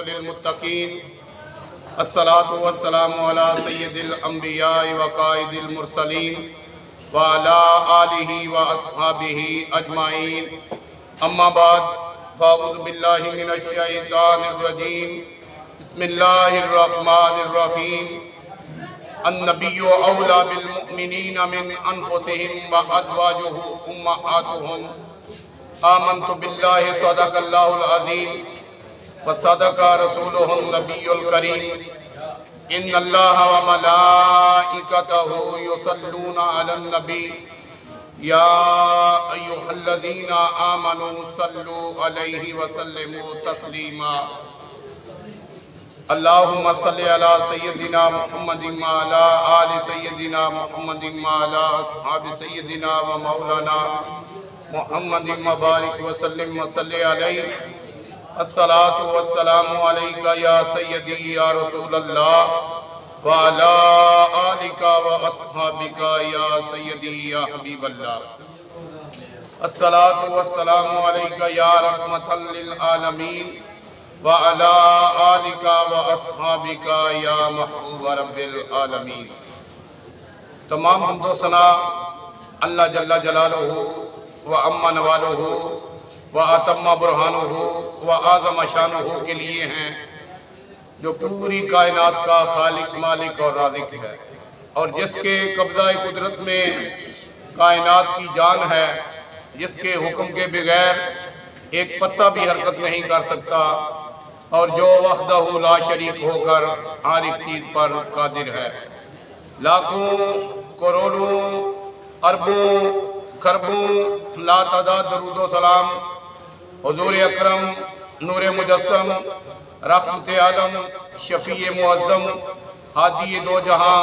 للمتقین الصلاۃ والسلام علی سید الانبیاء وقائد المرسلین وعلی آلہ واصحابہ اجمعین اما بعد فاعوذ باللہ من الشیطان الرجیم بسم اللہ الرحمن الرحیم النبی اولی بالمؤمنین من انفسہم وازواجہ امہاتہم آمنت باللہ صدق اللہ العظیم وصدق رسولہ النبی الکریم ان اللہ وملائکتہ یصلون علی النبی یا ایہا الذین آمنوا صلوا علیہ وسلموا تسلیما اللہم صلی علی سیدنا محمد وعلی آل سیدنا محمد وعلی اصحاب سیدنا و مولانا محمد مبارک وسلم وصلی علیہ الصلاۃ والسلام علیک یا سیدی یا رسول اللہ وعلی آلک و اصحابک یا سیدی یا حبیب اللہ الصلاۃ والسلام علیک یا رحمۃ للعالمین وعلی آلک و اصحابک یا محبوب رب العالمین۔ تمام حمد و ثنا اللہ جل جلالہ وعم نوالہ واتم برہانہ وعظم شانہ کے لیے ہیں، جو پوری کائنات کا خالق، مالک اور رازق ہے، اور جس کے قبضہ قدرت میں کائنات کی جان ہے، جس کے حکم کے بغیر ایک پتہ بھی حرکت نہیں کر سکتا، اور جو وحدہ لا شریک ہو کر ہر ایک چیز پر قادر ہے۔ لاکھوں کروڑوں اربوں خربوں لا تعداد درود و سلام حضور اکرم نور مجسم رحمت عالم شفیع معظم ہادی دو جہاں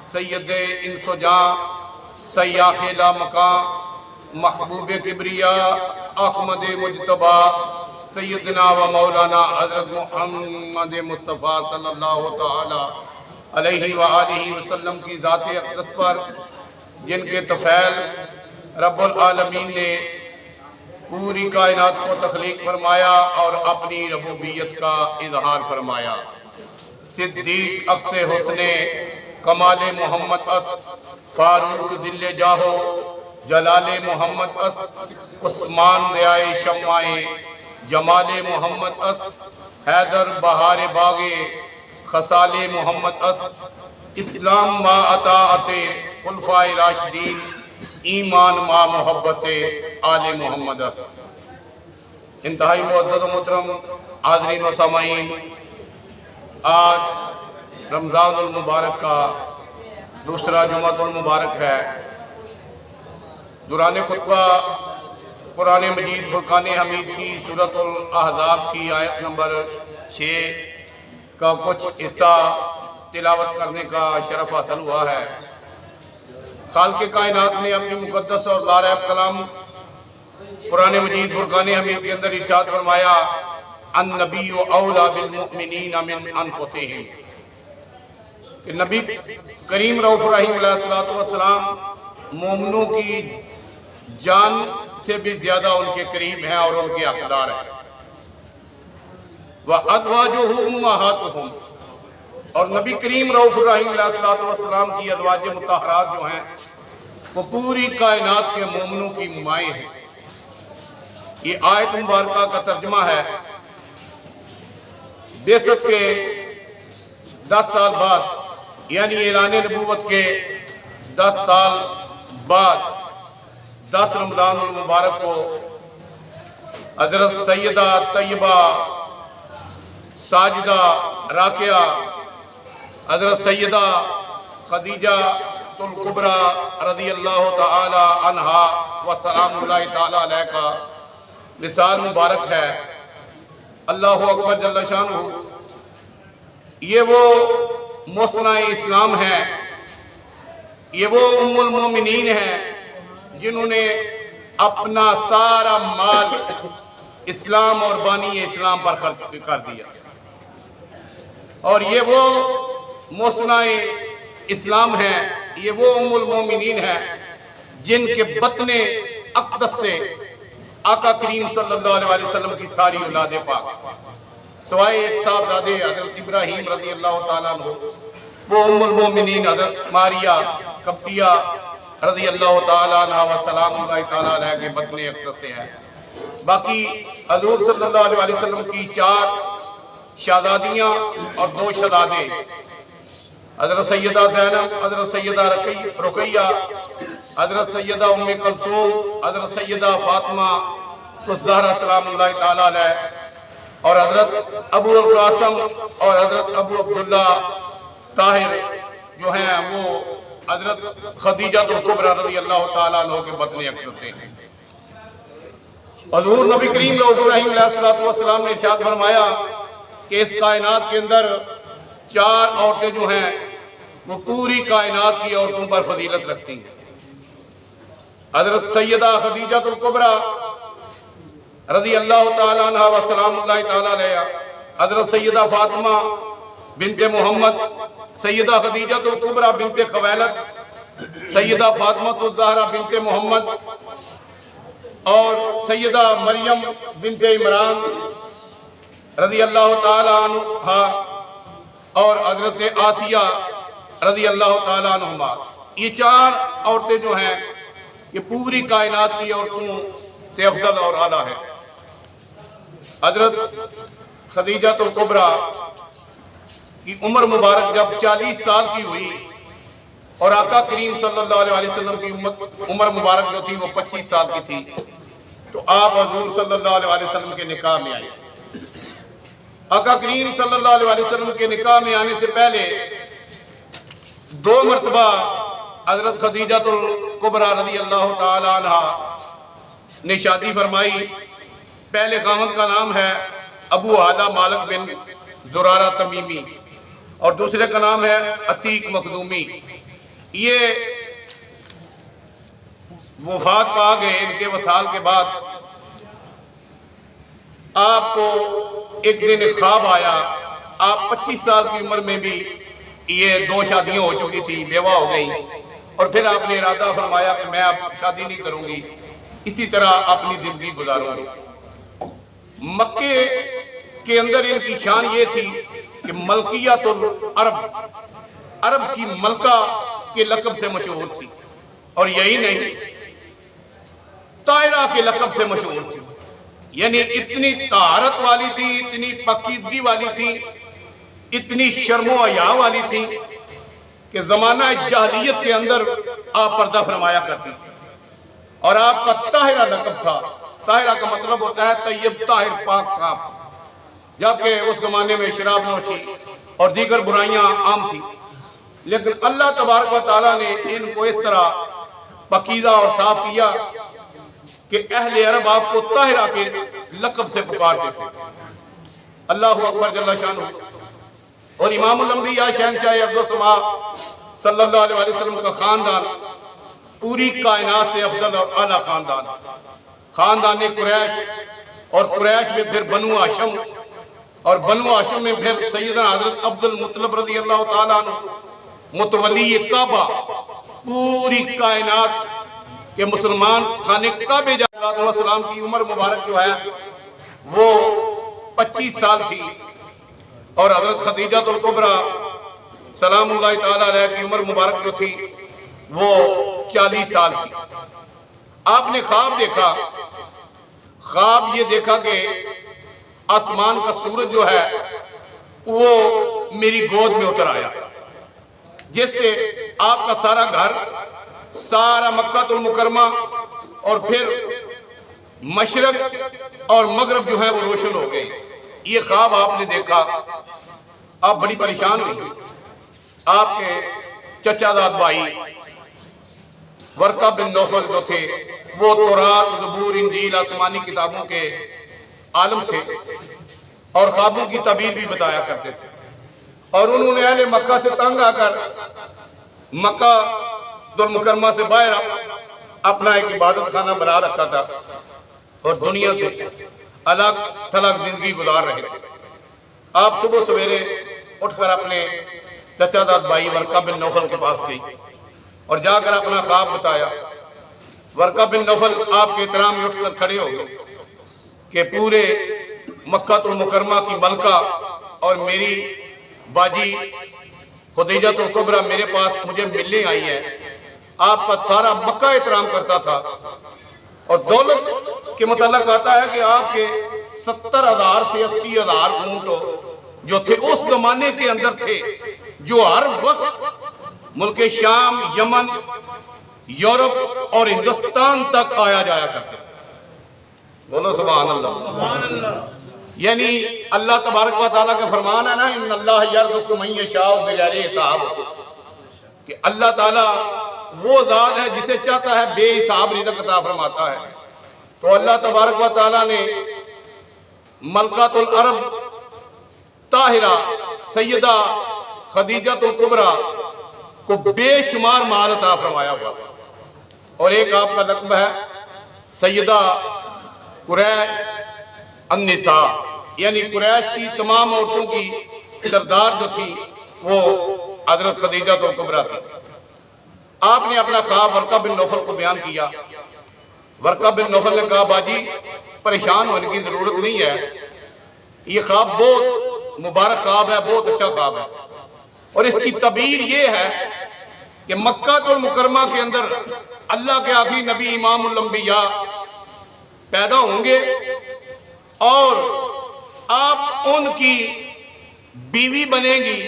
سید انس و جاں سیاح لا مکان محبوب کبریا احمد مجتبی سیدنا و مولانا حضرت محمد مصطفیٰ صلی اللہ تعالی علیہ وآلہ وسلم کی ذات اقدس پر، جن کے طفیل رب العالمین نے پوری کائنات کو تخلیق فرمایا اور اپنی ربوبیت کا اظہار فرمایا۔ صدیق عکس حسن کمال محمد است، فاروق ذل جاہو جلال محمد است، عثمان ریائے شمع جمال محمد است، حیدر بہار باغ خصال محمد است، اسلام ما اطاعت خلفائے راشدین، ایمان ما محبت آل محمد است۔ انتہائی معزز و محترم حاضرین و سامعین، آج رمضان المبارک کا دوسرا جمعہ المبارک ہے۔ دوران خطبہ قرآن مجید فرقان حمید کی سورۃ الاحزاب کی آیت نمبر 6 کا کچھ حصہ تلاوت کرنے کا شرف حاصل ہوا ہے۔ خالق کائنات نے اپنی مقدس اور لاریب کلام قرآن مجید فرقان حمید کے اندر ارشاد فرمایا، النبی اولی بالمؤمنین من انفسہم، کہ نبی کریم رؤوف رحیم علیہ السلام مومنوں کی جان سے بھی زیادہ ان کے قریب ہیں اور ان کے حقدار ہیں۔ وَأَزْوَاجُهُ أُمَّهَاتُهُمْ، اور نبی کریم رؤوف الرحیم علیہ السلام کی ازواج مطہرات جو ہیں وہ پوری کائنات کے مومنوں کی مائیں ہیں۔ یہ آیت مبارکہ کا ترجمہ ہے، بعثت کے 10 سال بعد، یعنی اعلان نبوت کے 10 سال بعد 10 رمضان المبارک کو حضرت سیدہ طیبہ ساجدہ راکعہ حضرت سیدہ خدیجہ الکبریٰ رضی اللہ تعالی عنہا و سلام اللہ تعالی علیہ کا مثال مبارک ہے۔ اللہ اکبر جل شانہ، یہ وہ محسنہ اسلام ہے، یہ وہ ام المومنین ہیں جنہوں نے اپنا سارا مال اسلام اور بانی اسلام پر خرچ کر دیا، اور یہ وہ محسنہ اسلام ہیں، یہ وہ ام المومنین ہیں جن کے بطن اقدس سے آقا کریم صلی اللہ علیہ وسلم کی ساری اولاد پاک سوائے ایک صاحبزادے حضرت ابراہیم رضی اللہ تعالیٰ عنہ، وہ ام المومنین حضرت ماریہ قبطیہ رضی اللہ تعالیٰ عنہ و سلام اللہ تعالیٰ علیہ کے بطن اقدس سے ہے۔ باقی حضور صلی اللہ علیہ وسلم کی 4 شہزادیاں اور 2 شہزادے، حضرت سیدہ زینب، حضرت سیدہ رقیہ، حضرت سیدہ ام کلثوم، حضرت سیدہ فاطمہ الزہرا سلام اللہ تعالیٰ علیہ، اور حضرت ابو القاسم اور حضرت ابو عبداللہ طاہر جو ہیں وہ حضرت خدیجہ الکبریٰ رضی اللہ تعالیٰ عنہ کے بطن اقدس سے ہیں۔ حضور نبی کریم علیہ السلام نے ارشاد فرمایا کہ اس کائنات کے اندر 4 عورتیں جو ہیں وہ پوری کائنات کی عورتوں پر فضیلت رکھتی ہیں۔ حضرت سیدہ خدیجہ الکبریٰ رضی اللہ تعالیٰ عنہ و سلام اللہ تعالیٰ علیہ، حضرت سیدہ فاطمہ بنت محمد، سیدہ خدیجہ الکبریٰ بنت خویلد، سیدہ فاطمہ الزہرا بنت محمد، اور سیدہ مریم بنت عمران رضی اللہ تعالیٰ عنہ، اور حضرت آسیہ رضی اللہ تعالیٰ عنہما۔ یہ 4 عورتیں جو ہیں یہ پوری کائنات کی عورتوں سے افضل اور اعلیٰ ہے۔ حضرت خدیجہ الکبریٰ کی عمر مبارک جب 40 سال کی ہوئی اور آقا کریم صلی اللہ علیہ وسلم کی عمر مبارک جو تھی وہ 25 سال کی تھی، تو آپ حضور صلی اللہ علیہ وسلم کے نکاح میں آئے۔ آقا کریم صلی اللہ علیہ وسلم کے نکاح میں آنے سے پہلے 2 مرتبہ حضرت خدیجہ الکبریٰ رضی اللہ تعالی عنہ نے شادی فرمائی۔ پہلے خاوند کا نام ہے ابو اعلیٰ مالک بن زرارہ تمیمی، اور دوسرے کا نام ہے عتیق مخزومی۔ یہ وفات پا گئے۔ ان کے وصال کے بعد آپ کو ایک دن ایک خواب آیا۔ آپ 25 سال کی عمر میں بھی یہ 2 شادیاں ہو چکی تھی، بیوہ ہو گئی، اور پھر آپ نے ارادہ فرمایا کہ میں اب شادی نہیں کروں گی، اسی طرح اپنی زندگی گزاروں گی۔ مکے کے اندر ان کی شان یہ تھی کہ ملکیت العرب، عرب کی ملکہ کے لقب سے مشہور تھی، اور یہی نہیں طاہرہ کے لقب سے مشہور تھی۔ یعنی اتنی طہارت والی تھی، اتنی پاکیزگی والی تھی، اتنی شرم و حیا والی تھی کہ زمانہ جاہلیت کے اندر آپ پردہ فرمایا کرتی تھی، اور آپ کا طاہرہ لقب تھا۔ طاہرہ کا مطلب ہوتا ہے طیب، طاہر، پاک، صاف، جبکہ اس زمانے میں شراب نوشی اور دیگر برائیاں عام تھی، لیکن اللہ تبارک و تعالیٰ نے ان کو اس طرح پاکیزہ اور صاف کیا کہ اہل عرب آپ کو طاہرہ کے لقب سے پکارتے تھے۔ اللہ اکبر جل شانہ۔ اور امام الانبیاء شہنشاہ ارض و سما صلی اللہ علیہ وسلم کا خاندان پوری کائنات سے افضل اور اعلیٰ خاندان قریش، اور قریش میں پھر بنو ہاشم، اور بنو ہاشم میں پھر سیدنا حضرت عبد المطلب رضی اللہ تعالیٰ عنہ متولی کعبہ۔ پوری کائنات کہ مسلمان خانے کعبے علیہ السلام کی عمر مبارک جو ہے وہ 25 سال تھی، اور حضرت خدیجہ الکبریٰ سلام اللہ تعالیٰ علیہ کی عمر مبارک جو تھی وہ 40 سال تھی۔ آپ نے خواب دیکھا۔ خواب یہ دیکھا کہ آسمان کا سورج جو ہے وہ میری گود میں اتر آیا، جس سے آپ کا سارا گھر، سارا مکہ المکرمہ اور پھر مشرق اور مغرب جو ہے وہ روشن ہو گئے۔ یہ خواب آپ نے دیکھا، آپ بڑی پریشان ہوئی۔ آپ کے چچا داد بھائی ورقہ بن نوفل جو تھے وہ تورات، زبور، انجیل، آسمانی کتابوں کے عالم تھے، اور خوابوں کی تعبیر بھی بتایا کرتے تھے، اور انہوں نے اہل مکہ سے تنگ آ کر مکہ المکرمہ سے باہر اپنا ایک عبادت خانہ بنا رکھا تھا، اور دنیا سے الگ تھلگ زندگی گزار رہے تھے۔ آپ صبح سویرے اٹھ کر اپنے چچا داد بھائی ورقہ بن نوفل کے پاس گئی اور جا کر اپنا خواب بتایا۔ ورقہ بن نوفل آپ کے احترام میں اٹھ کر کھڑے ہو گئے کہ پورے مکہ المکرمہ کی ملکہ اور میری باجی خدیجہ الکبریٰ میرے پاس مجھے ملنے آئی ہے، آپ کا سارا مکہ احترام کرتا تھا، اور دولت کے متعلق آتا ہے کہ آپ کے 70,000 سے 80,000 اونٹ جو تھے اس زمانے کے اندر تھے، جو ہر وقت ملک شام، یمن، یورپ اور ہندوستان تک آیا جایا کرتے تھے۔ بولو سبحان اللہ۔ یعنی اللہ تبارک و تعالیٰ کا فرمان ہے نا، ان اللہ یرزق من یشاء بغیر حساب، کہ اللہ تعالیٰ وہ ذات ہے جسے چاہتا ہے بے حساب رزق عطا فرماتا ہے۔ تو اللہ تبارک و تعالیٰ نے ملکۃ العرب طاہرہ سیدہ خدیجہ الکبریٰ کو بے شمار مال عطا فرمایا ہوا تھا، اور ایک آپ کا لقب ہے سیدہ قریش النساء، یعنی قریش کی تمام عورتوں کی سردار جو تھی وہ حضرت خدیجہ الکبریٰ تھی۔ آپ نے اپنا خواب ورقہ بن نوفل کو بیان کیا۔ ورقہ بن نوفل نے کہا باجی پریشان ہونے کی ضرورت نہیں ہے، یہ خواب بہت مبارک خواب ہے، بہت اچھا خواب ہے، اور اس کی تعبیر یہ ہے کہ مکہ المکرمہ کے اندر اللہ کے آخری نبی امام الانبیاء پیدا ہوں گے، اور آپ ان کی بیوی بنیں گی،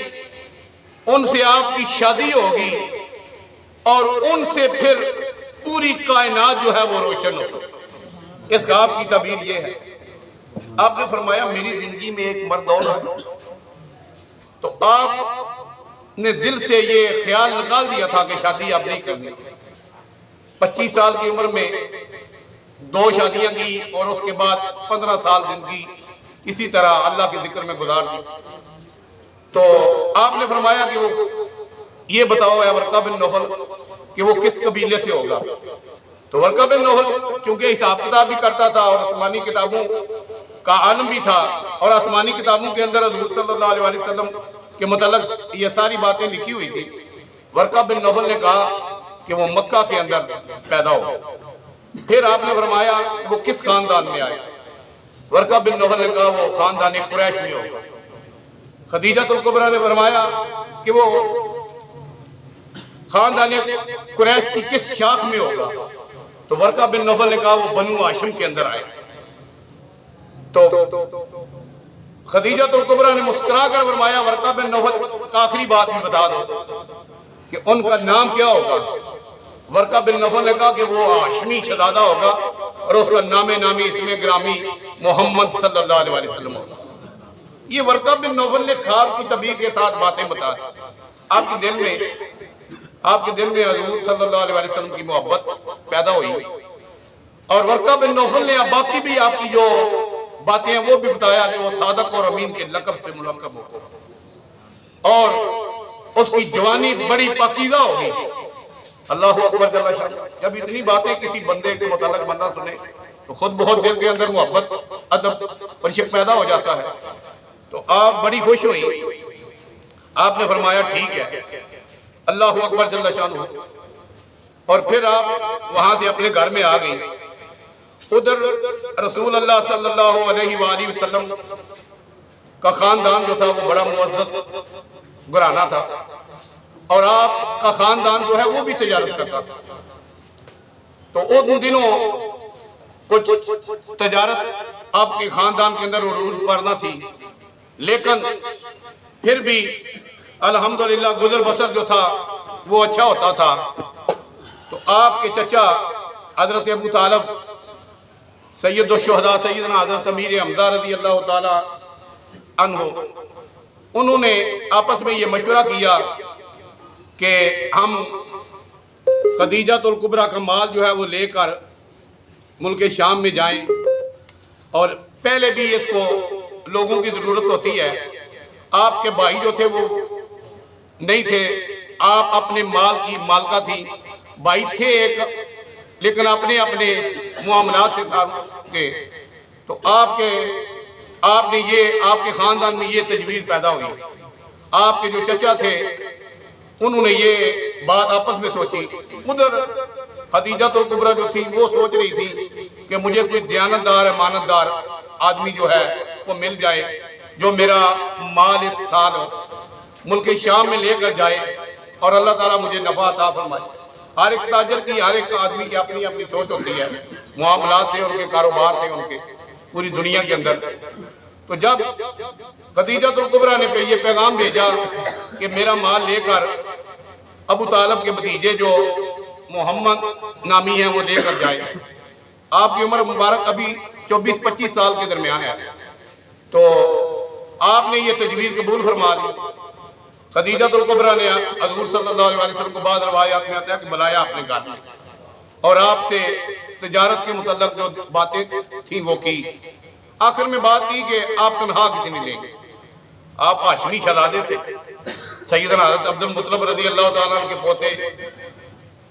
ان سے آپ کی شادی ہوگی، اور ان سے پھر پوری کائنات جو ہے وہ روشن ہوگی۔ اس خواب کی تعبیر یہ ہے۔ آپ نے فرمایا میری زندگی میں ایک مرد اور ہے، تو آپ نے دل سے یہ خیال نکال دیا تھا کہ شادی آپ نہیں کرنی۔ 25 سال کی عمر میں 2 شادیاں کی، اور اس کے بعد 15 سال زندگی اسی طرح اللہ کے ذکر میں گزار دی۔ تو آپ نے فرمایا کہ وہ یہ بتاؤ اے ورقہ بن نوفل کہ وہ کس قبیلے سے ہوگا۔ تو ورقہ بن نوفل چونکہ حساب کتاب بھی کرتا تھا اور آسمانی کتابوں کا عالم بھی تھا، اور آسمانی کتابوں کے اندر حضور صلی اللہ علیہ وسلم کے متعلق یہ ساری باتیں لکھی ہوئی تھی۔ ورقہ بن نوفل نے کہا کہ وہ مکہ کے اندر پیدا ہو۔ پھر آپ نے فرمایا وہ کس خاندان میں آئے۔ ورقہ بن نوفل نے کہا وہ خاندان قریش میں ہوگا۔ خدیجہ الکبریٰ نے فرمایا کہ وہ خاندان قریش کی کس شاخ میں ہوگا۔ تو ورقہ بن نوفل نے کہا وہ بنو ہاشم کے اندر آئے۔ تو خدیجہ الکبریٰ نے مسکرا کر فرمایا ورقہ بن نوفل کا آخری بات بھی بتا دو کہ ان کا نام کیا ہوگا۔ ورقہ بن نوفل نے کہا کہ وہ ہاشمی شہزادہ ہوگا، اور اس کا نام نامی اسم گرامی محمد صلی اللہ علیہ وسلم ہوگا۔ یہ ورقہ بن نوفل نے خواب کی تعبیر کے ساتھ باتیں بتا دی۔ آپ کے دل میں حضور صلی اللہ علیہ وسلم کی محبت پیدا ہوئی، اور ورقہ بن نوفل نے باقی بھی آپ کی جو باتیں ہیں وہ بھی بتایا کہ وہ صادق اور امین کے لقب سے ملقب ہو، اور اس کی جوانی بڑی پاکیزہ ہوگی۔ اللہ اکبر جل شان۔ جب اتنی باتیں کسی بندے کے متعلق بندہ سنے تو خود بہت دل کے اندر محبت، ادب اور عشق پیدا ہو جاتا ہے۔ تو آپ بڑی خوش ہوئی۔ آپ نے فرمایا ٹھیک ہے، اللہ اکبر جل شان۔ اور پھر آپ وہاں سے اپنے گھر میں آ گئی۔ ادھر رسول اللہ صلی اللہ علیہ وآلہ وسلم کا خاندان جو تھا وہ بڑا معزز گھرانہ تھا، اور آپ کا خاندان جو ہے وہ بھی تجارت کرتا تھا۔ تو ان دنوں کچھ تجارت آپ کے خاندان کے اندر عروج پر نہ تھی، لیکن پھر بھی الحمدللہ گزر بسر جو تھا وہ اچھا ہوتا تھا۔ تو آپ کے چچا حضرت ابو طالب سید الشہداء سیدنا حضرت امیر حمزہ رضی اللہ تعالی عنہ، انہوں نے آپس میں یہ مشورہ کیا کہ ہم خدیجہ الکبریٰ کا مال جو ہے وہ لے کر ملک شام میں جائیں، اور پہلے بھی اس کو لوگوں کی ضرورت ہوتی ہے۔ آپ کے بھائی جو تھے وہ نہیں تھے، آپ اپنے مال کی مالکہ تھی، بھائی تھے ایک لیکن اپنے معاملات سے تھے۔ تو آپ کے خاندان میں یہ تجویز پیدا ہوئی۔ آپ کے جو چچا تھے انہوں نے یہ بات آپس میں سوچی۔ ادھر خدیجہ الکبریٰ جو تھی وہ سوچ رہی تھی کہ مجھے کوئی دیانتدار امانتدار آدمی جو ہے کو مل جائے جو میرا مال اس سال ملک شام میں لے کر جائے اور اللہ تعالیٰ مجھے نفع عطا فرمائے۔ ہر ایک تاجر کی، ہر ایک آدمی کی اپنی اپنی سوچ ہوتی ہے، معاملات تھے ان کے، کاروبار تھے ان کے پوری دنیا کے اندر۔ تو جب خدیجہ الکبریٰ نے یہ پیغام بھیجا کہ میرا مال لے کر ابو طالب کے بھتیجے جو محمد نامی ہیں وہ لے کر جائے، آپ کی عمر مبارک ابھی 24-25 سال کے درمیان ہے، تو آپ نے یہ تجویز قبول فرما لی۔ خدیجہ الکبریٰ نے حضور صلی اللہ علیہ وسلم کو بعض روایات میں آتا ہے کہ بلایا اپنے گھر میں اور آپ سے تجارت کے متعلق جو باتیں تھیں وہ کی۔ آخر میں بات کی کہ آپ تنہا کتنی لیں گے؟ آپ ہاشمی شہزادے تھے، سیدنا حضرت عبد المطلب رضی اللہ تعالیٰ عنہ کے پوتے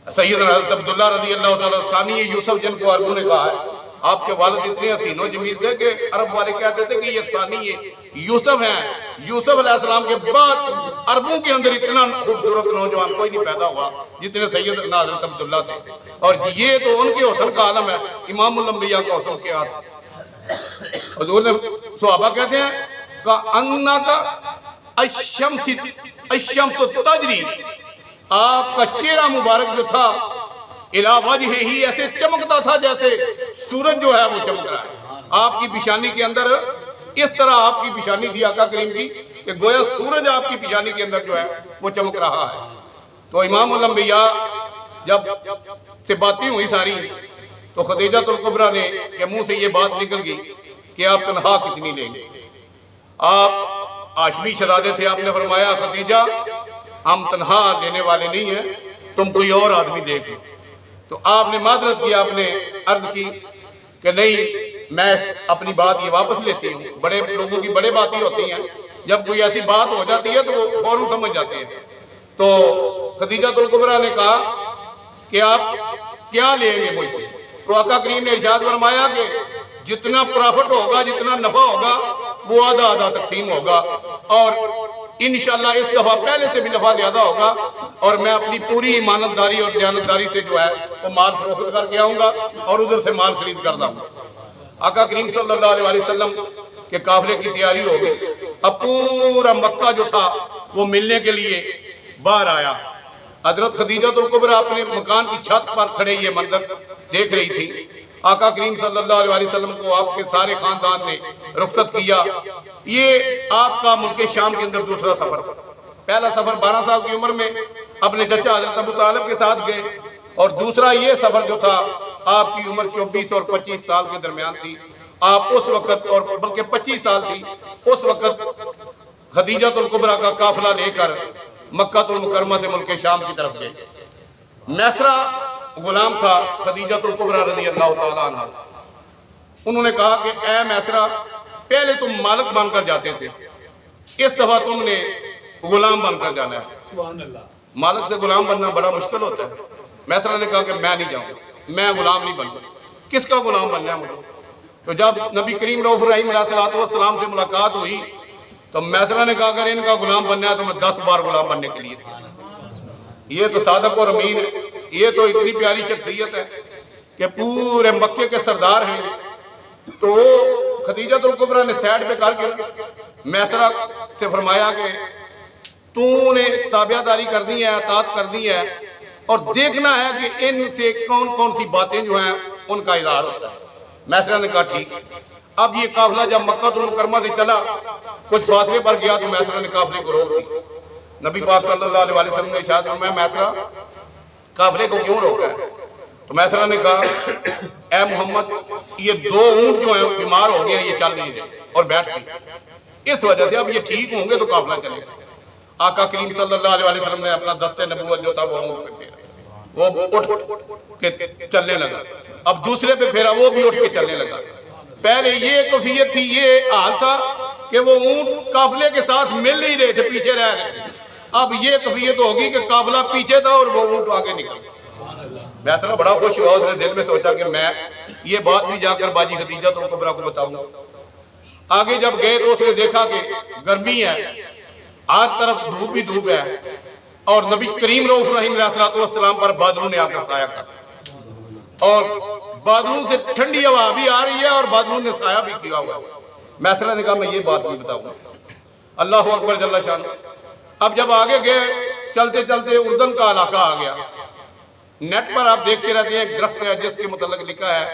سیدنا حضرت عبداللہ رضی اللہ تعالیٰ ثانی یوسف جن کو عربوں نے کہا ہے۔ آپ کے والد اتنے حسین و جمیل تھے کہ عرب والے کہتے تھے کہ یہ ثانی یوسف ہیں۔ یوسف علیہ السلام کے بعد عربوں کے اندر اتنا خوبصورت نوجوان کوئی نہیں پیدا ہوا جتنے سیدنا حضرت عبداللہ تھے، اور یہ تو ان کے حسن کا عالم ہے، امام الانبیاء کا حسن کیا تھا۔ حضور نے صحابہ کہتے ہیں کَأَنَّكَ الشَّمْسُ تَجْرِي، آپ کا چہرہ مبارک جو تھا اِلَىٰ وَجْهِهِ ایسے چمکتا تھا جیسے سورج جو ہے وہ چمک رہا ہے۔ آپ کی پیشانی کے اندر اس طرح آپ کی پیشانی تھی آقا کریم کی کہ گویا سورج آپ کی پیشانی کے اندر جو ہے وہ چمک رہا ہے۔ تو امام الانبیاء جب سے باتیں ہوئی ساری تو خدیجہ الکبریٰ نے کہ منہ سے یہ بات نکل گئی کہ آپ تنہا کتنی لیں گے؟ آپ ہاشمی شہزادے تھے، آپ نے فرمایا خدیجہ ہم تنہا لینے والے نہیں ہیں، تم کوئی اور آدمی دیکھ لو۔ تو آپ نے معذرت کی، آپ نے عرض کی کہ نہیں میں اپنی بات یہ واپس لیتی ہوں۔ بڑے لوگوں کی بڑے باتیں ہوتی ہیں، جب کوئی ایسی بات ہو جاتی ہے تو وہ فوراً سمجھ جاتے ہیں۔ تو خدیجہ الکبریٰ نے کہا کہ آپ کیا لیں گے مجھ سے؟ تو آقا کریم نے ارشاد فرمایا کہ جتنا پرافٹ ہوگا، جتنا نفع ہوگا وہ آدھا آدھا تقسیم ہوگا، اور انشاءاللہ اس دفعہ پہلے سے بھی نفع زیادہ ہوگا، اور میں اپنی پوری ایمانداری اور دیانتداری سے جو ہے وہ مال فروخت کر کے آؤں گا اور ادھر سے مال خرید کر لاؤں گا۔ آقا کریم صلی اللہ علیہ وسلم کے قافلے کی تیاری ہو گئی۔ اب پورا مکہ جو تھا وہ ملنے کے لیے باہر آیا۔ حضرت خدیجہ الکبریٰ اپنے مکان کی چھت پر کھڑے یہ منظر دیکھ رہی تھی۔ آقا کریم صلی اللہ علیہ وسلم کو آپ کے سارے خاندان نے رخصت کیا۔ یہ آپ کا ملک شام کے اندر دوسرا سفر تھا۔ پہلا سفر 12 سال کی عمر میں اپنے چچا حضرت ابو طالب کے ساتھ گئے، اور دوسرا یہ سفر جو تھا آپ کی عمر 24 اور 25 سال کے درمیان تھی۔ آپ اس وقت، اور بلکہ 25 سال تھی اس وقت، خدیجہ الکبریٰ کا قافلہ لے کر مکہ المکرمہ سے ملک شام کی طرف گئے۔ میسرہ غلام تھا خدیجہ الکبریٰ رضی اللہ تعالیٰ عنہ تھا۔ انہوں نے کہا کہ اے میسرہ، پہلے تم مالک بن کر جاتے تھے، اس دفعہ تم نے غلام بن کر جانا ہے۔ مالک سے غلام بننا بڑا مشکل ہوتا ہے۔ میسرہ نے کہا کہ میں نہیں جاؤں، میں غلام نہیں بنوں۔ کس کا غلام بننا ہے مجھے؟ تو جب نبی کریم رؤوف الرحیم علیہ السلام سے ملاقات ہوئی تو میسرہ نے کہا اگر ان کا غلام بننا ہے تو میں 10 بار غلام بننے کے لیے تھا۔ یہ تو صادق اور امین ہے، یہ تو اتنی پیاری شخصیت ہے کہ پورے مکے کے سردار ہیں۔ تو خدیجہ الکبریٰ نے سائڈ پہ کر کے میسرہ سے فرمایا کہ تو نے تابعہ داری کرنی ہے، اطاعت کرنی ہے، اور دیکھنا ہے کہ ان سے کون کون سی باتیں جو ہیں ان کا اظہار ہوتا ہے۔ میسرہ نے کہا ٹھیک۔ اب یہ قافلہ جب مکہ المکرمہ سے چلا، کچھ فاصلے پر گیا تو میسرہ نے قافلے کو روک دی۔ نبی پاک صلی اللہ علیہ وسلم نے ارشاد فرمایا میسرہ قافلے کو کیوں روکا ہے؟ تو میسرہ نے کہا اے محمد، یہ 2 اونٹ جو ہیں بیمار ہو گئے ہیں، یہ چل نہیں رہے اور بیٹھ گئے، اس وجہ سے اب یہ ٹھیک ہوں گے تو قافلہ چلے گا۔ آقا کریم صلی اللہ علیہ وسلم نے اپنا دست نبوت جو تھا وہ اونٹ پہ پھیرا، وہ اٹھ کے چلنے لگا۔ اب دوسرے پہ پھیرا، وہ بھی اٹھ کے چلنے لگا۔ پہلے یہ کیفیت تھی، یہ حال تھا کہ وہ اونٹ قافلے کے ساتھ مل نہیں رہے تھے، پیچھے رہ رہے تھے۔ اب یہ کیفیت ہوگی کہ قافلہ پیچھے تھا اور وہ اونٹ آگے نکل گیا۔ میسرہ بڑا خوش ہوا، اس نے دل میں سوچا کہ میں یہ بات بھی جا کر باجی خدیجہ الکبریٰ کو بتاؤں گا۔ آگے جب گئے تو اس نے دیکھا کہ گرمی ہے، ہر طرف دھوپ ہی دھوپ ہے، اور نبی کریم رؤوف الرحیم علیہ السلام پر بادلوں نے آ کر سایہ کر، اور بادلوں سے ٹھنڈی ہوا بھی آ رہی ہے اور بادلوں نے سایہ بھی کیا ہوا ہے۔ میسرہ نے کہا میں یہ بات نہیں بتاؤں گا۔ اللہ اکبر جل شان۔ اب جب آگے گئے چلتے چلتے اردن کا علاقہ آ گیا۔ نیٹ پر آپ دیکھتے رہتے ہیں ایک درخت ہے جس کے متعلق لکھا ہے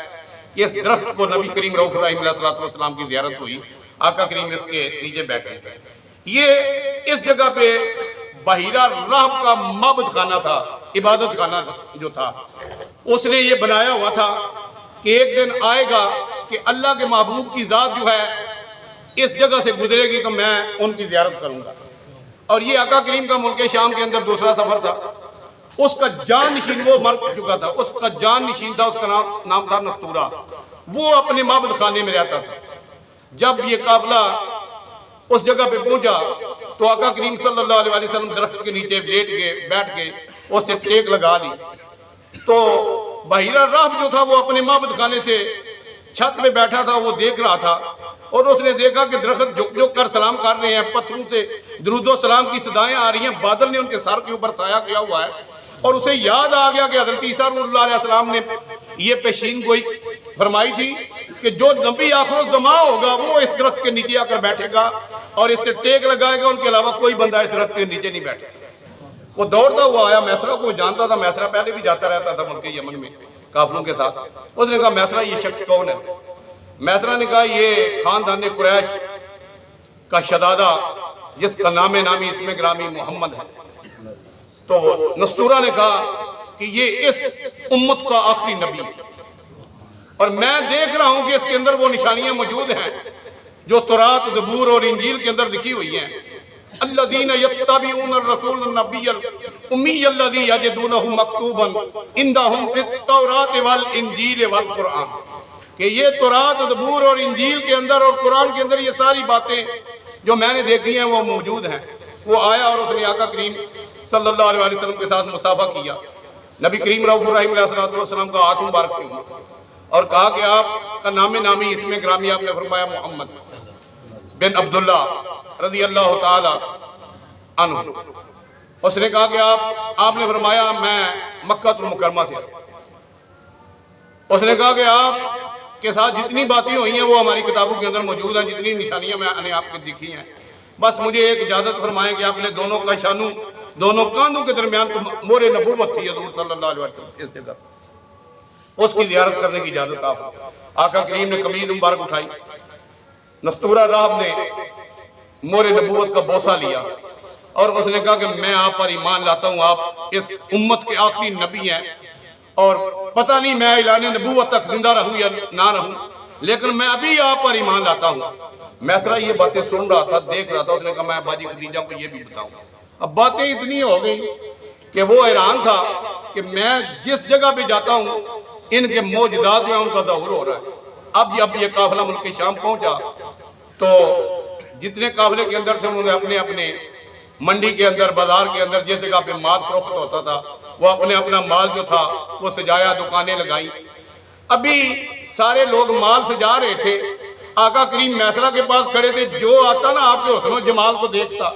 کہ اس درخت کو نبی کریم رؤوف الرحیم علیہ السلام کی زیارت ہوئی، آقا کریم اس کے نیچے بیٹھے۔ یہ اس جگہ پہ بحیرہ راہب کا معبد خانہ تھا، عبادت خانہ جو تھا، اس نے یہ بنایا ہوا تھا کہ ایک دن آئے گا کہ اللہ کے محبوب کی ذات جو ہے اس جگہ سے گزرے گی تو میں ان کی زیارت کروں گا۔ اور یہ آقا کریم کا ملک شام کے اندر دوسرا سفر تھا۔ اس کا جان نشین، وہ مر چکا تھا، اس کا جان نشین تھا، اس کا نام تھا نستورہ، وہ اپنے معبد خانے میں رہتا تھا۔ جب یہ قافلہ اس جگہ پہ پہنچا تو آقا کریم صلی اللہ علیہ وسلم درخت کے نیچے بیٹھ گئے، اس سے ٹیک لگا لی۔ تو بحیرہ راہب جو تھا وہ اپنے معبد خانے سے چھت پہ بیٹھا تھا، وہ دیکھ رہا تھا، اور اس نے دیکھا کہ درخت جھک جھک کر سلام کر رہے ہیں، پتھروں سے درود و سلام کی صدائیں آ رہی ہیں، بادل نے ان کے سر کے اوپر سایہ کیا ہوا ہے۔ اور اسے یاد آ گیا کہ حضرت عیسیٰ اللہ علیہ السلام نے یہ پیشین گوئی فرمائی تھی کہ جو نبی آخر الزمان ہوگا وہ اس درخت کے نیچے آ کر بیٹھے گا اور اس سے ٹیک لگائے گا، ان کے علاوہ کوئی بندہ اس درخت کے نیچے نہیں بیٹھے۔ وہ دوڑتا ہوا آیا، میسرہ کو جانتا تھا، میسرہ پہلے بھی جاتا رہتا تھا ملک یمن میں قافلوں کے ساتھ۔ اس نے کہا میسرہ یہ شخص کون ہے؟ میسرہ نے کہا یہ خاندان قریش کا شہزادہ جس کا نام نامی اسم گرامی محمد ہے۔ تو نستورہ نے کہا کہ یہ اس امت کا آخری نبی ہے، اور میں دیکھ رہا ہوں کہ اس کے اندر وہ نشانیاں موجود ہیں جو تورات، زبور اور انجیل کے اندر لکھی ہوئی ہیں۔ الذین یتبعون الرسول النبی الامی الذی یجدونہ مکتوبا عندہم فی التوراۃ والانجیل والقرآن، کہ یہ تورات، زبور اور انجیل کے اندر اور قرآن کے اندر یہ ساری باتیں جو میں نے دیکھی ہیں وہ موجود ہیں۔ وہ آیا اور اس نے آقا کریم صلی اللہ علیہ وسلم کے ساتھ مصافحہ کیا۔ نبی کریم رؤوف الرحیم علیہ السلام کا ہاتھ مبارک چھوا اور کہا کہ آپ کا نام نامی اسم گرامی، آپ نے فرمایا محمد بن عبداللہ رضی اللہ تعالی عنہ۔ اس نے کہا کہ آپ نے فرمایا میں مکہ المکرمہ سے۔ اس نے کہا کہ آپ کے ساتھ جتنی باتیں ہوئی ہیں وہ ہماری کتابوں کے اندر موجود ہیں، جتنی نشانیاں میں نے آپ کو دیکھی ہیں، بس مجھے ایک اجازت فرمائیں کہ آپ نے دونوں کشانوں، دونوں کاندھوں کے درمیان مور نبوت تھی حضور صلی اللہ علیہ وسلم اس جگہ، اس کی زیارت کرنے کی اجازت آپ۔ آقا کریم نے قمیض مبارک اٹھائی، نستورہ راہب نے مور نبوت کا بوسہ لیا اور اس نے کہا کہ میں آپ پر ایمان لاتا ہوں، آپ اس امت کے آخری نبی ہیں، اور پتہ نہیں میں اعلان نبوت تک زندہ رہوں یا نہ رہوں، لیکن میں ابھی آپ پر ایمان لاتا ہوں۔ میسرہ یہ باتیں سن رہا تھا، دیکھ رہا تھا، اس نے کہا میں باجی خدیجہ کو یہ بھی بتاؤں۔ اب باتیں اتنی ہو گئی کہ وہ حیران تھا کہ میں جس جگہ پہ جاتا ہوں ان کے معجزات یا ان کا ظہور ہو رہا ہے۔ اب جب یہ قافلہ ملک شام پہنچا تو جتنے قافلے کے اندر تھے انہوں نے اپنے اپنے منڈی کے اندر، بازار کے اندر جس جگہ پہ مال فروخت ہوتا تھا وہ اپنے اپنا مال جو تھا وہ سجایا، دکانیں لگائیں۔ ابھی سارے لوگ مال سجا رہے تھے، آقا کریم میسرہ کے پاس کھڑے تھے، جو آتا نا آپ کے حسن و جمال کو دیکھتا،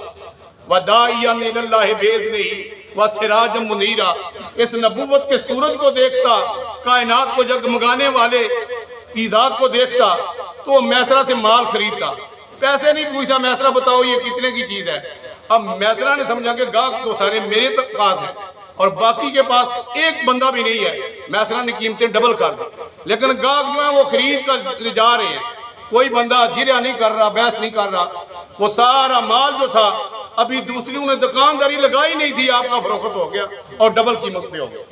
وَدَاعِيًا إِلَى اللَّهِ بِإِذْنِهِ وَسِرَاجًا مُنِيرًا، اس نبوت کے سورج کو دیکھتا، کائنات کو جگمگانے والے کی ذات کو دیکھتا، تو وہ میسرہ سے مال خریدتا، پیسے نہیں پوچھتا، میسرہ بتاؤ یہ کتنے کی چیز ہے۔ اب میسرہ نے سمجھا کہ گاہک تو سارے میرے پاس ہیں اور باقی کے پاس ایک بندہ بھی نہیں ہے، میسرہ نے قیمتیں ڈبل کر دی، لیکن گاہک جو ہیں وہ خرید کر لے جا رہے ہیں، کوئی بندہ جریا نہیں کر رہا، بحث نہیں کر رہا۔ وہ سارا مال جو تھا ابھی دوسریوں نے دکانداری لگائی نہیں تھی، آپ کا فروخت ہو گیا اور ڈبل قیمت پہ ہو گیا۔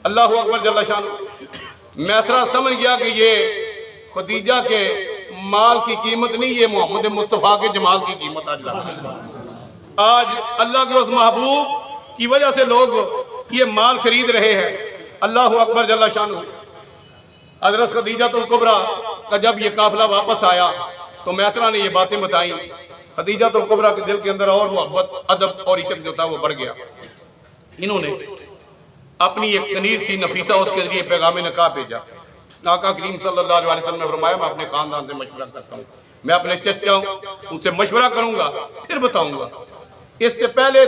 اللہ اکبر جل شان۔ میسرہ سمجھ گیا کہ یہ خدیجہ کے مال کی قیمت نہیں، یہ محمد مصطفیٰ کے جمال کی قیمت آج اللہ کے اس محبوب کی وجہ سے لوگ یہ مال خرید رہے ہیں۔ اللہ اکبر جل شانہ۔ حضرت خدیجہ الکبریٰ کا جب یہ قافلہ واپس آیا تو میسرہ نے یہ باتیں بتائیں، خدیجہ الکبریٰ کے دل کے اندر اور محبت، ادب اور عشق جو تھا وہ بڑھ گیا۔ انہوں نے اپنی ایک کنیز تھی نفیسہ، اس کے ذریعے پیغام نکاح بھیجا۔ آقا کریم صلی اللہ علیہ وسلم نے فرمایا میں اپنے خاندان سے مشورہ کرتا ہوں، میں اپنے چچا ہوں ان سے مشورہ کروں گا پھر بتاؤں گا۔ اس سے پہلے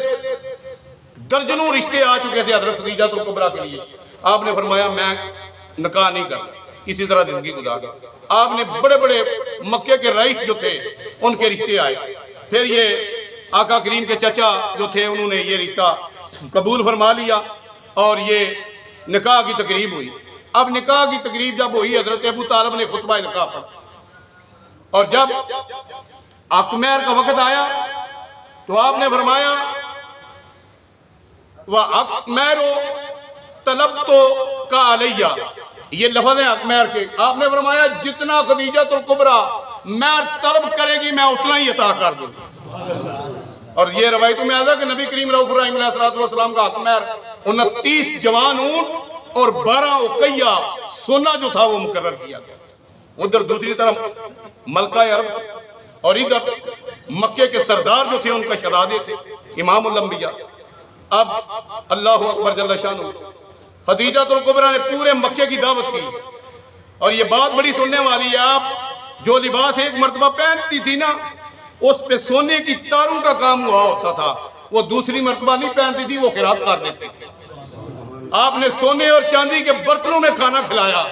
درجنوں رشتے آ چکے تھے حضرت خدیجہ الکبریٰ کے لیے، آپ نے فرمایا میں نکاح نہیں کرتا، اسی طرح زندگی گزاری۔ آپ نے بڑے بڑے مکے کے رئیس جو تھے ان کے رشتے آئے، پھر یہ آقا کریم کے چچا جو تھے انہوں نے یہ رشتہ قبول فرما لیا اور یہ نکاح کی تقریب ہوئی۔ اب نکاح کی تقریب جب ہوئی، حضرت ابو طالب نے خطبہ نکاح پڑھا، اور جب عقد مہر کا وقت آیا تو آپ نے فرمایا وَعَقْدُ مَهْرُ طَلَبْتُ عَلَيَّ، یہ لفظ ہے عقد مہر کے۔ آپ نے فرمایا جتنا خدیجہ الکبریٰ مہر طلب کرے گی میں اتنا ہی عطا کر دوں گا۔ اور یہ روایتوں میں آتا کہ نبی کریم رؤوف الرحیم علیہ السلام کا عقد مہر 29 جوان اونٹ اور 12 اقیہ سونا جو تھا وہ مقرر کیا گیا۔ ادھر دوسری طرف ملکہ عرب اور ادھر مکے کے سردار جو تھے ان کا شہزادے تھے امام الانبیاء۔ اب اللہ اکبر جل شانہ، خدیجہ الکبریٰ نے پورے مکے کی دعوت کی، اور یہ بات بڑی سننے والی ہے، آپ جو لباس ایک مرتبہ پہنتی تھی نا اس پہ سونے کی تاروں کا کام ہوا ہوتا تھا، وہ دوسری مرتبہ نہیں پہنتی تھی، وہ خراب کر دیتی تھی۔ آپ نے سونے اور چاندی کے برتنوں میں کھانا کھلایا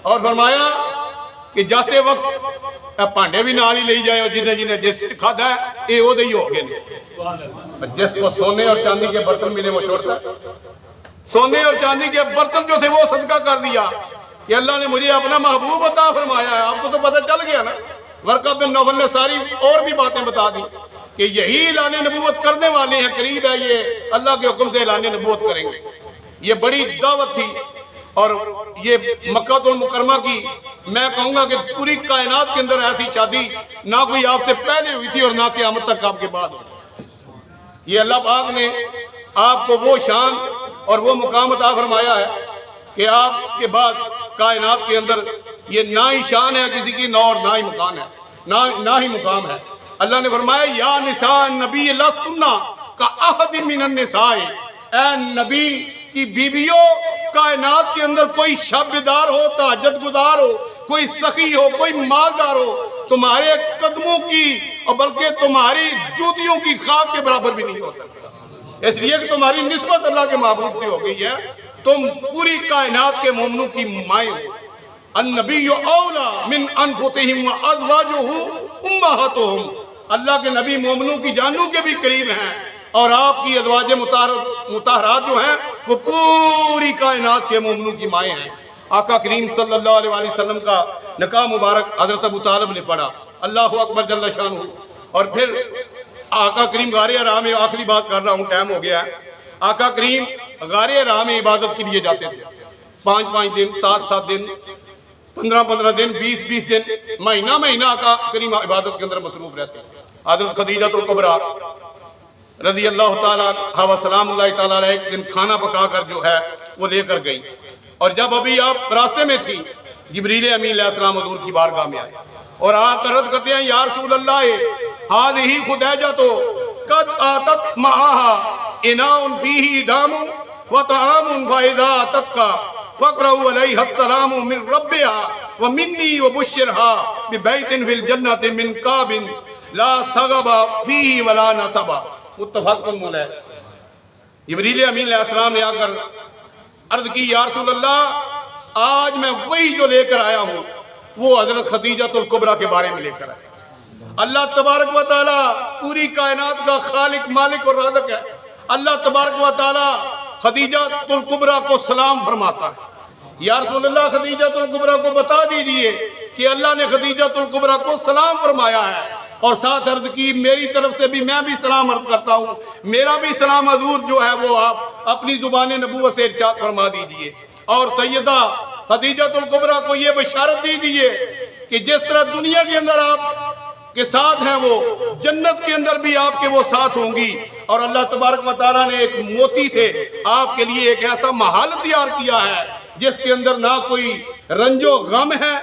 اور فرمایا کہ جاتے وقت پانڈے بھی نال ہی لے جائے، اور جنہیں جنہیں جس کھادا ہے اے وہ دے ہی ہو گئے۔ جس کو سونے اور چاندی کے برتن ملے وہ چھوڑتا ہے۔ سونے اور چاندی کے برتن جو تھے وہ صدقہ کر دیا کہ اللہ نے مجھے اپنا محبوب عطا فرمایا ہے۔ آپ کو تو پتہ چل گیا نا، ورقہ بن نوفل نے ساری اور بھی باتیں بتا دی کہ یہی اعلان نبوت کرنے والے ہیں، قریب ہے یہ اللہ کے حکم سے اعلان نبوت کریں گے۔ یہ بڑی دعوت تھی، اور یہ مکہ المکرمہ کی میں کہوں گا کہ پوری کائنات کے اندر ایسی شادی نہ کوئی آپ سے پہلے ہوئی تھی اور نہ قیامت تک آپ کے بعد ہوگی۔ یہ اللہ پاک نے آپ کو وہ شان اور وہ مقام عطا فرمایا ہے کہ آپ کے بعد کائنات کے اندر یہ نہ ہی شان ہے کسی کی، نہ اور نہ ہی مقام ہے، نہ ہی مقام ہے۔ اللہ نے فرمایا یا نساء النبی لستن کأحد من النساء، اے نبی کی بیویوں، کائنات کے اندر کوئی شب بیدار ہو، تہجد گزار ہو، کوئی سخی ہو، کوئی مالدار ہو، تمہارے قدموں کی اور بلکہ تمہاری جوتیوں کی خاک کے برابر بھی نہیں ہو سکتا، اس لیے کہ تمہاری نسبت اللہ کے محبوب سے ہو گئی ہے، تم پوری کائنات کے مومنوں کی مائیں ہو۔ النبی اولا من انفسہم وازواجہ امہاتہم، اللہ کے نبی مومنوں کی جانوں کے بھی قریب ہیں، اور آپ کی ازواج مطہرات جو ہیں وہ پوری کائنات کے مومنوں کی مائیں ہیں۔ آقا کریم صلی اللہ علیہ وسلم کا نکاح مبارک حضرت ابو طالب نے پڑھا، اللہ اکبر جل شانہ۔ اور پھر آقا کریم غار حرا میں، آخری بات کر رہا ہوں ٹائم ہو گیا ہے، آقا کریم غار حرا میں عبادت کے لیے جاتے تھے، 5 دن، 7 دن، 15 دن، 20 دن، مہینہ آقا کریم عبادت کے اندر مصروف رہتے ہیں۔ حضرت خدیجہ الکبریٰ رضی اللہ تعالیٰ عنہا و سلام اللہ تعالیٰ علیہ ایک دن کھانا پکا کر جو ہے وہ لے کر گئی، اور جب ابھی آپ راستے میں تھی جبریل امین علیہ السلام حضور کی بارگاہ میں آئے اور آپ عرض کرتے ہیں یا رسول اللہ ہذہ خدیجہ قد آتت معها اناء فیہ ادام وطعام فاذا اتتک فاقرؤ علیہا السلام من ربها ومنی وبشرها ببیت فی الجنۃ من کعب لا صغب فیہ ولا نصب، متفق علیہ۔ جبریل امین علیہ السلام نے آ کر عرض کی یا رسول اللہ آج میں وہی جو لے کر آیا ہوں وہ حضرت خدیجہ الکبریٰ کے بارے میں لے کر آیا۔ اللہ تبارک و تعالیٰ پوری کائنات کا خالق، مالک اور رازق ہے۔ اللہ تبارک و تعالیٰ خدیجہ الکبریٰ کو سلام فرماتا ہے، یا رسول اللہ خدیجہ الکبریٰ کو بتا دیجئے کہ اللہ نے خدیجہ الکبریٰ کو سلام فرمایا ہے، اور ساتھ عرض کی میری طرف سے بھی میں بھی سلام عرض کرتا ہوں، میرا بھی سلام حضور جو ہے وہ آپ اپنی زبان نبوت سے ارشاد فرما دیجئے، اور سیدہ خدیجہ الکبریٰ کو یہ بشارت دیجئے کہ جس طرح دنیا کے اندر آپ کے ساتھ ہیں وہ جنت کے اندر بھی آپ کے وہ ساتھ ہوں گی، اور اللہ تبارک و تعالیٰ نے ایک موتی سے آپ کے لیے ایک ایسا محل تیار کیا ہے جس کے اندر نہ کوئی رنج و غم ہے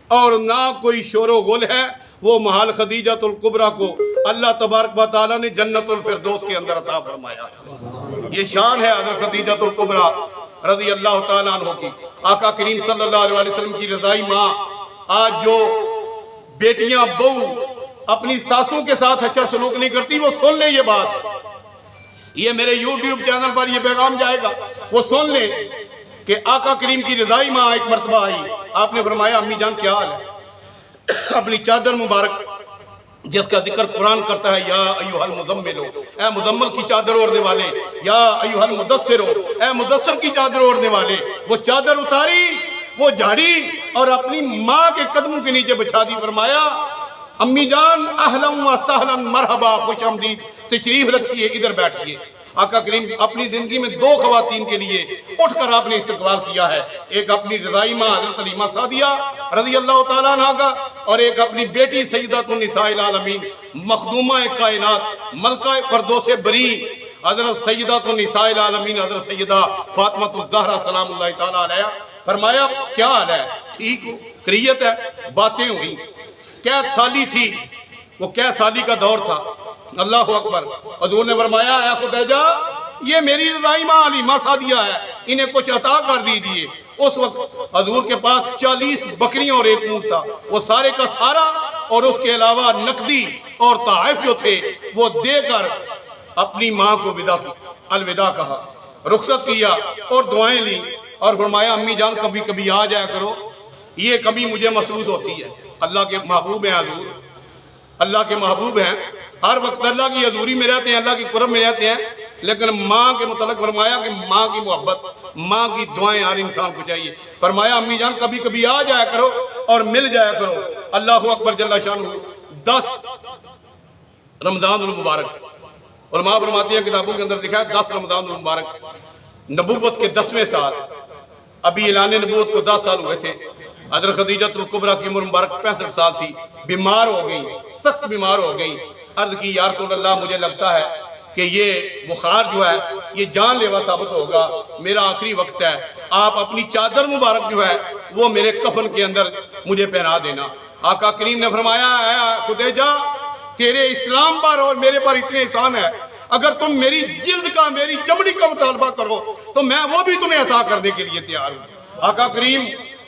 اور نہ کوئی شور و غل ہے۔ وہ محل خدیجہ الکبریٰ کو اللہ تبارک و تعالیٰ نے جنت الفردوس کے اندر عطا فرمایا۔ یہ شان ہے حضرت خدیجہ الکبریٰ رضی اللہ تعالیٰ عنہ کی۔ آقا کریم صلی اللہ علیہ وسلم کی رضائی ماں، آج جو بیٹیاں بہو اپنی ساسوں کے ساتھ اچھا سلوک نہیں کرتی وہ سن لیں، یہ بات، یہ میرے یوٹیوب چینل پر یہ پیغام جائے گا، وہ سن لیں کہ آقا کریم کی رضائی ماں ایک مرتبہ آئی، آپ نے فرمایا امی جان کیا حال ہے؟ اپنی چادر مبارک جس کا ذکر قرآن کرتا ہے، یا ایھا المزمل، اے مزمل کی چادر اوڑھنے والے، یا ایھا المدثر، اے مدثر کی چادر اوڑھنے والے، وہ چادر اتاری، وہ جھاڑی اور اپنی ماں کے قدموں کے نیچے بچھا دی، فرمایا امی جان اہلا و سہلا مرحبا، خوش آمدید، تشریف رکھیے، ادھر بیٹھیے۔ آقا کریم اپنی زندگی میں دو خواتین کے لیے اٹھ کر آپ نے استقبال کیا ہے، ایک اپنی رضائی ماں حضرت حلیمہ سعدیہ رضی اللہ تعالیٰ عنہ کا، اور ایک اپنی بیٹی سیدۃ النساء العالمین مخدومہ کائنات ملکہ فردوس بری حضرت سیدۃ النساء العالمین حضرت سیدہ فاطمہ الزہرا سلام اللہ تعالیٰ علیہ۔ فرمایا کیا حال ہے؟ ٹھیک ہو؟ خیریت ہے؟ باتیں ہوئی، قید سالی تھی، وہ قید سالی کا دور تھا، اللہ اکبر۔ حضور نے فرمایا اے خدیجہ یہ میری رضائی ماں حلیمہ سعدیہ ہے، انہیں کچھ عطا کر دیجئے۔ اس وقت حضور کے پاس 40 بکریاں اور ایک اونٹ تھا، وہ سارے کا سارا اور اس کے علاوہ نقدی اور تحائف جو تھے وہ دے کر اپنی ماں کو الوداع کہا، رخصت کیا اور دعائیں لی، اور فرمایا امی جان کبھی کبھی آ جایا کرو، یہ کبھی مجھے محسوس ہوتی ہے۔ اللہ کے محبوب ہیں حضور، اللہ کے محبوب ہیں، ہر وقت اللہ کی حضوری میں رہتے ہیں، اللہ کی قرب میں رہتے ہیں، لیکن ماں کے متعلق فرمایا کہ ماں کی محبت، ماں کی دعائیں ہر انسان کو چاہیے۔ فرمایا امی جان کبھی کبھی آ جایا کرو اور مل جایا کرو۔ اللہ اکبر جل شانہ۔ 10 رمضان المبارک، علماء فرماتے ہیں کتابوں کے اندر لکھا ہے 10 رمضان المبارک نبوت کے 10ویں سال، ابھی اعلان نبوت کو 10 سال ہوئے تھے۔ حضرت خدیجہ الکبریٰ کی عمر مبارک 65 سال تھی، بیمار ہو گئی، سخت بیمار ہو گئی۔ عرض کی یا رسول اللہ مجھے لگتا ہے کہ یہ بخار جو ہے یہ جان لیوا ثابت ہوگا، میرا آخری وقت ہے، آپ اپنی چادر مبارک جو ہے وہ میرے کفن کے اندر مجھے پہنا دینا۔ آقا کریم نے فرمایا اے خدیجہ تیرے اسلام پر اور میرے پر اتنے احسان ہے، اگر تم میری جلد کا، میری چمڑی کا مطالبہ کرو تو میں وہ بھی تمہیں عطا کرنے کے لیے تیار ہوں۔ آقا کریم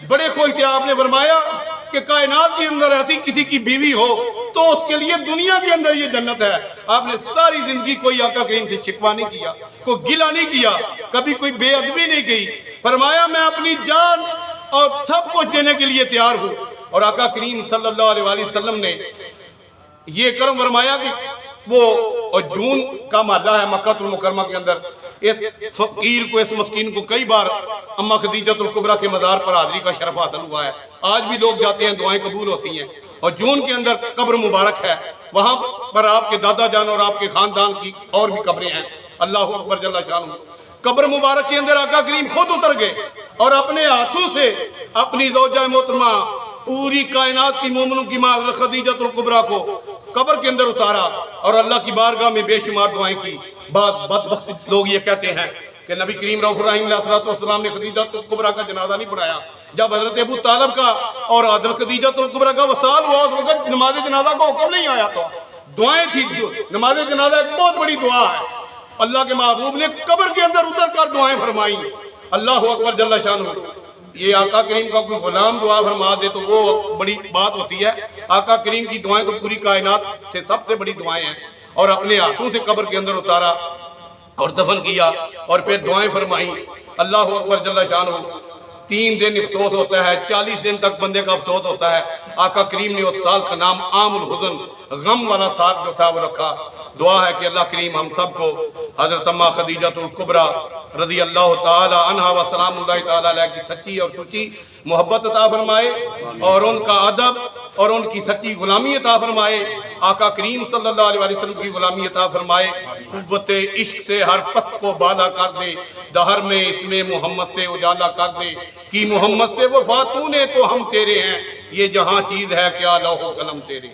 بڑے خوش تھے، آپ نے فرمایا کہ کائنات کے اندر ایسی کسی کی بیوی ہو تو اس کے لیے دنیا کے اندر یہ جنت ہے۔ آپ نے ساری زندگی کوئی آقا کریم سے شکوہ نہیں کیا، کوئی گلہ نہیں کیا، کبھی کوئی بے ادبی نہیں کی۔ فرمایا میں اپنی جان اور سب کچھ دینے کے لیے تیار ہوں۔ اور آقا کریم صلی اللہ علیہ وسلم نے یہ کرم فرمایا کہ وہ جون کا محلہ ہے مکہ المکرمہ کے اندر، اس فقیر کو، اس مسکین کو کئی بار اماں خدیجہ الکبریٰ کے مزار پر حاضری کا شرف حاصل ہوا ہے۔ آج بھی لوگ جاتے ہیں، دعائیں قبول ہوتی ہیں۔ اور جون کے اندر قبر مبارک ہے، وہاں پر آپ کے دادا جان اور آپ کے خاندان کی اور بھی قبریں ہیں۔ اللہ اکبر جل شانہ۔ قبر مبارک کے اندر آقا کریم خود اتر گئے اور اپنے ہاتھوں سے اپنی زوجہ محترمہ پوری کائنات کی مومنوں کی ماں حضرت خدیجہ الکبریٰ کو قبر کے اندر اتارا اور اللہ کی بارگاہ میں بے شمار دعائیں کی۔ بدبخت لوگ یہ کہتے ہیں کہ نبی کریم رؤوف الرحیم علیہ السلام نے خدیجہ الکبریٰ کا جنازہ نہیں پڑھایا۔ جب حضرت ابو طالب کا اور حضرت خدیجہ الکبریٰ کا وصال ہوا اس وقت نماز جنازہ کا حکم نہیں آیا، تو دعائیں تھی۔ نماز جنازہ ایک بہت بڑی دعا ہے، اللہ کے محبوب نے قبر کے اندر اتر کر دعائیں فرمائیں۔ اللہ اکبر جل شانہ۔ یہ آقا کریم کا کوئی غلام دعا فرما دے تو وہ بڑی بات ہوتی ہے، آقا کریم کی دعائیں تو پوری کائنات سے سب سے بڑی دعائیں ہیں۔ اور اپنے ہاتھوں سے قبر کے اندر اتارا اور دفن کیا اور پھر دعائیں فرمائیں۔ اللہ اکبر جل شانہ۔ 3 دن افسوس ہوتا ہے، 40 دن تک بندے کا افسوس ہوتا ہے۔ آقا کریم نے اس سال کا نام عام الحزن، غم والا سال جو تھا وہ رکھا۔ دعا ہے کہ اللہ کریم ہم سب کو حضرت اماں خدیجہ الکبریٰ رضی اللہ تعالی عنہا و سلام اللہ تعالی علیہ کی سچی اور سچی محبت عطا فرمائے اور ان کا ادب اور ان کی سچی غلامی عطا فرمائے۔ آقا کریم صلی اللہ علیہ وسلم کی غلامی عطا فرمائے۔ قوت عشق سے ہر پست کو بالا کر دے، دہر میں اس میں محمد سے اجالا کر دے، کہ محمد سے وفا تو نے تو ہم تیرے ہیں، یہ جہاں چیز ہے کیا لوح و قلم تیرے۔